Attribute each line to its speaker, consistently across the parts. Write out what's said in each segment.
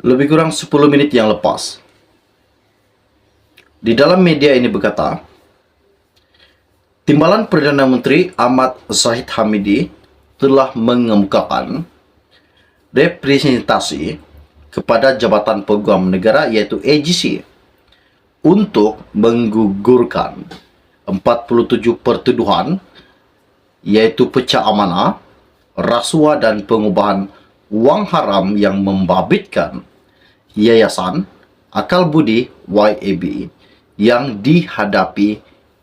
Speaker 1: lebih kurang 10 menit yang lepas. Di dalam media ini berkata, Timbalan Perdana Menteri Ahmad Zahid Hamidi telah mengemukakan representasi kepada Jabatan Peguam Negara iaitu AGC untuk menggugurkan 47 pertuduhan iaitu pecah amanah, rasuah dan pengubahan wang haram yang membabitkan Yayasan Akal Budi YAB yang dihadapi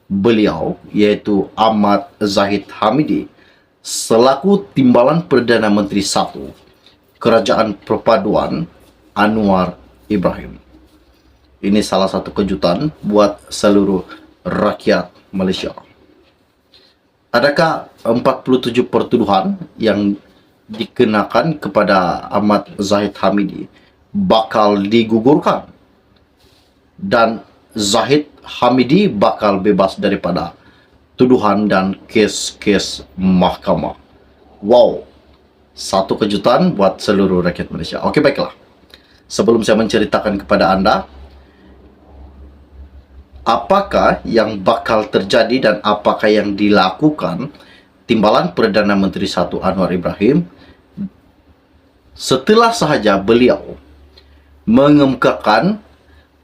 Speaker 1: beliau iaitu Ahmad Zahid Hamidi selaku Timbalan Perdana Menteri 1 Kerajaan Perpaduan Anwar Ibrahim. Ini salah satu kejutan buat seluruh rakyat Malaysia. Adakah 47 pertuduhan yang dikenakan kepada Ahmad Zahid Hamidi bakal digugurkan? Dan Zahid Hamidi bakal bebas daripada tuduhan dan kes-kes mahkamah. Wow, satu kejutan buat seluruh rakyat Malaysia. Okey, baiklah. Sebelum saya menceritakan kepada anda apakah yang bakal terjadi dan apakah yang dilakukan Timbalan Perdana Menteri 1 Anwar Ibrahim setelah sahaja beliau mengemukakan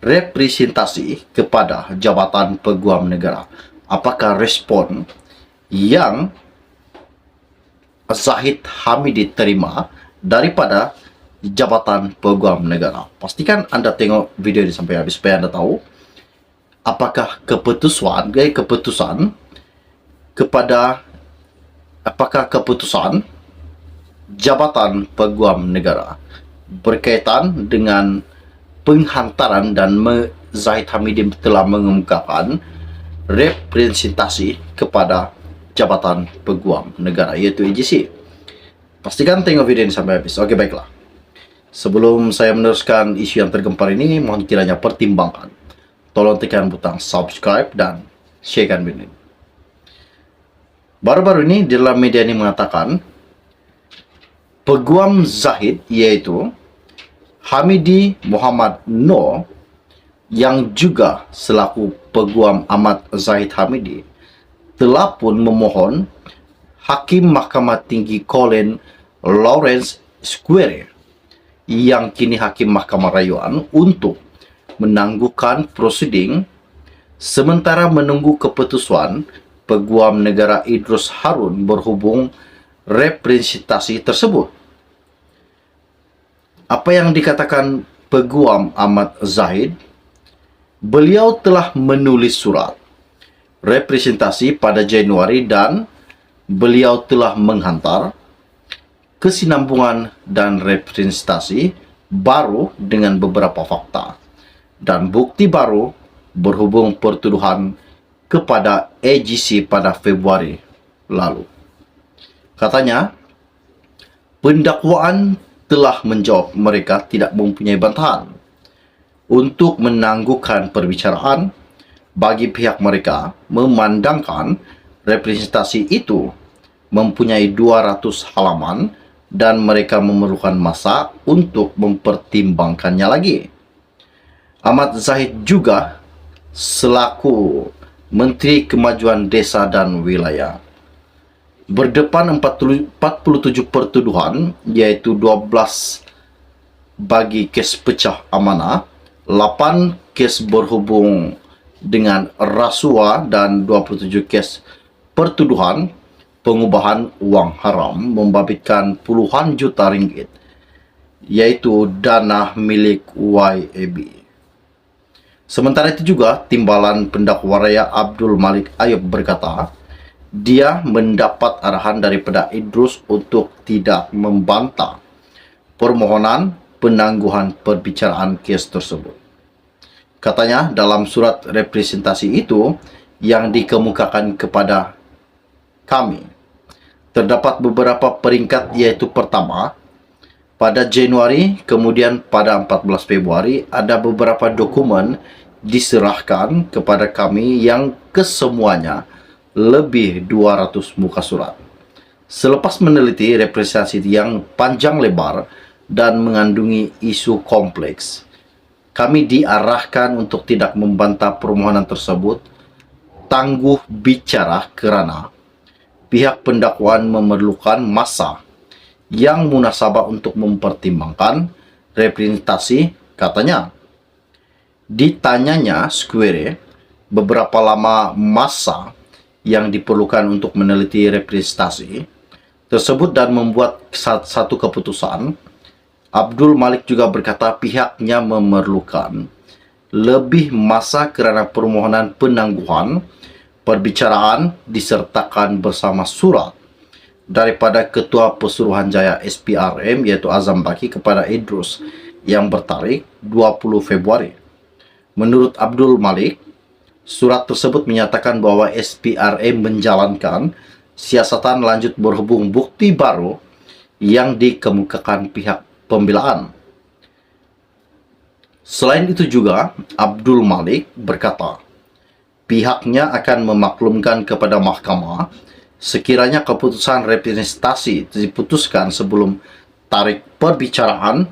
Speaker 1: representasi kepada Jabatan Peguam Negara. Apakah respon yang Zahid Hamidi terima daripada Jabatan Peguam Negara? Pastikan anda tengok video ini sampai habis supaya anda tahu apakah keputusan Jabatan Peguam Negara berkaitan dengan penghantaran dan Zahid Hamidi telah mengemukakan representasi kepada Jabatan Peguam Negara iaitu AGC. Pastikan tengok video ini sampai habis. Okey, baiklah. Sebelum saya meneruskan isu yang tergempar ini, mohon kiranya pertimbangkan. Tolong tekan butang subscribe dan sharekan video ini. Baru-baru ini di dalam media ini mengatakan Peguam Zahid iaitu Hamidi Muhammad Noor yang juga selaku Peguam Ahmad Zahid Hamidi telah pun memohon Hakim Mahkamah Tinggi Colin Lawrence Square yang kini Hakim Mahkamah Rayuan untuk menangguhkan prosiding sementara menunggu keputusan Peguam Negara Idrus Harun berhubung representasi tersebut. Apa yang dikatakan Peguam Ahmad Zahid? Beliau telah menulis surat representasi pada Januari dan beliau telah menghantar kesinambungan dan representasi baru dengan beberapa fakta dan bukti baru berhubung pertuduhan kepada AGC pada Februari lalu. Katanya, pendakwaan telah menjawab mereka tidak mempunyai bantahan untuk menangguhkan perbicaraan bagi pihak mereka memandangkan representasi itu mempunyai 200 halaman dan mereka memerlukan masa untuk mempertimbangkannya lagi. Ahmad Zahid juga selaku Menteri Kemajuan Desa dan Wilayah berdepan 47 pertuduhan iaitu 12 bagi kes pecah amanah, 8 kes berhubung dengan rasuah dan 27 kes pertuduhan pengubahan wang haram membabitkan puluhan juta ringgit iaitu dana milik YAB. Sementara itu juga Timbalan Pendakwa Raya Abdul Malik Ayub berkata dia mendapat arahan daripada Idrus untuk tidak membantah permohonan penangguhan perbicaraan kes tersebut. Katanya dalam surat representasi itu yang dikemukakan kepada kami terdapat beberapa peringkat iaitu pertama pada Januari, kemudian pada 14 Februari ada beberapa dokumen diserahkan kepada kami yang kesemuanya lebih 200 muka surat. Selepas meneliti representasi yang panjang lebar dan mengandungi isu kompleks. Kami diarahkan untuk tidak membantah permohonan tersebut, tangguh bicara kerana pihak pendakwaan memerlukan masa yang munasabah untuk mempertimbangkan representasi, katanya. Ditanyanya Square beberapa lama masa yang diperlukan untuk meneliti representasi tersebut dan membuat satu keputusan, Abdul Malik juga berkata pihaknya memerlukan lebih masa kerana permohonan penangguhan perbicaraan disertakan bersama surat daripada Ketua Pesuruhanjaya SPRM iaitu Azam Baki kepada Idrus yang bertarikh 20 Februari. Menurut Abdul Malik, surat tersebut menyatakan bahwa SPRM menjalankan siasatan lanjut berhubung bukti baru yang dikemukakan pihak pembelaan. Selain itu juga, Abdul Malik berkata, pihaknya akan memaklumkan kepada mahkamah sekiranya keputusan representasi diputuskan sebelum tarikh perbicaraan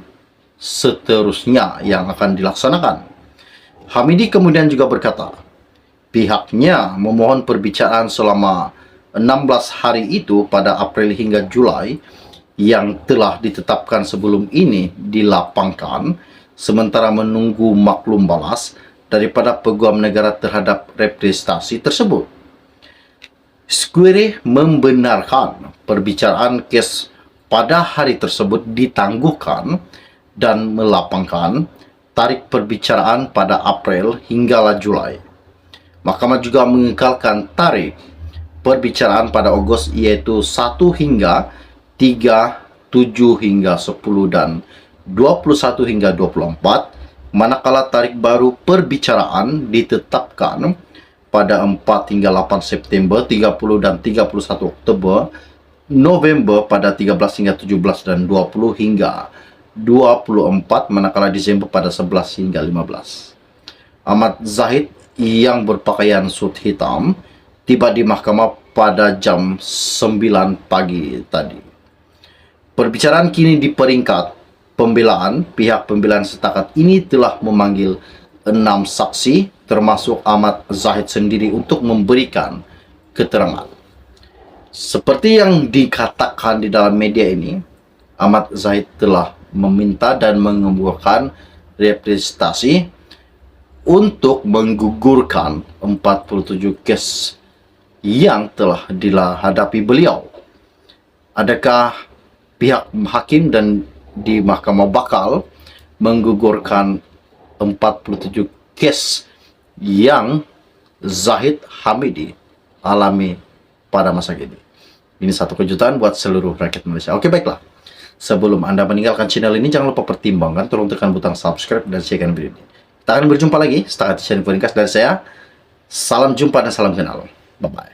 Speaker 1: seterusnya yang akan dilaksanakan. Hamidi kemudian juga berkata, pihaknya memohon perbicaraan selama 16 hari itu pada April hingga Julai yang telah ditetapkan sebelum ini dilapangkan sementara menunggu maklum balas daripada Peguam Negara terhadap representasi tersebut. Square membenarkan perbicaraan kes pada hari tersebut ditangguhkan dan melapangkan tarikh perbicaraan pada April hinggalah Julai. Mahkamah juga mengekalkan tarikh perbicaraan pada Ogos iaitu 1 hingga 3, 7 hingga 10 dan 21 hingga 24, manakala tarikh baru perbicaraan ditetapkan pada 4 hingga 8 September, 30 dan 31 Oktober, November pada 13 hingga 17 dan 20 hingga 24, manakala Disember pada 11 hingga 15. Ahmad Zahid yang berpakaian suit hitam tiba di mahkamah pada jam 9 pagi tadi. Perbicaraan kini di peringkat pembelaan. Pihak pembelaan setakat ini telah memanggil 6 saksi termasuk Ahmad Zahid sendiri untuk memberikan keterangan. Seperti yang dikatakan di dalam media ini, Ahmad Zahid telah meminta dan mengemukakan representasi untuk menggugurkan 47 kes yang telah dihadapi beliau. Adakah pihak hakim dan di mahkamah bakal menggugurkan 47 kes yang Zahid Hamidi alami pada masa kini? Ini satu kejutan buat seluruh rakyat Malaysia. Oke, baiklah. Sebelum Anda meninggalkan channel ini, jangan lupa pertimbangkan, tolong tekan butang subscribe dan share video ini. Kita akan berjumpa lagi setelah channel ringkas dari saya. Salam jumpa dan salam kenal. Bye-bye.